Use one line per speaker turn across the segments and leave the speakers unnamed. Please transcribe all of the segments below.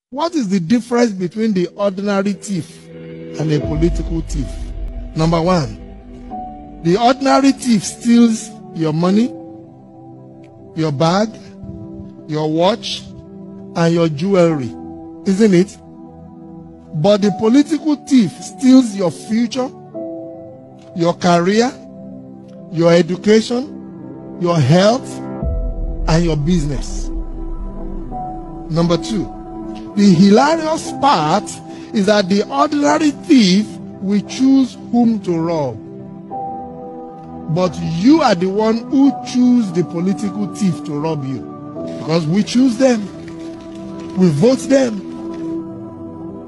What is the difference between the ordinary thief and a political thief? Number one, the ordinary thief steals your money, your bag, your watch, and your jewelry, isn't it? But the political thief steals your future, your career, your education, your health, and your business. Number two, the hilarious part is that the ordinary thief will choose whom to rob. But you are the one who choose the political thief to rob you. Because we choose them. We vote them.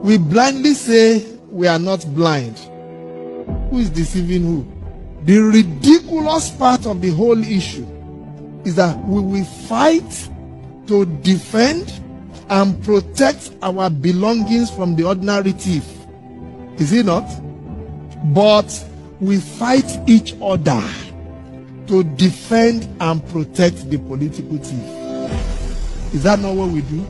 We blindly say we are not blind. Who is deceiving who? The ridiculous part of the whole issue is that we will fight to defend and protect our belongings from the ordinary thief. Is it not? But we fight each other to defend and protect the political thief. Is that not what we do?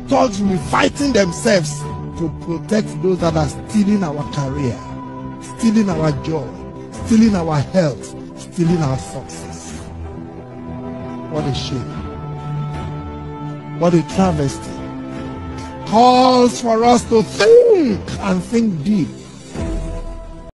Thugs will be fighting themselves to protect those that are stealing our career, stealing our joy, stealing our health, stealing our success. What a shame. What a travesty. Calls for us to think and think deep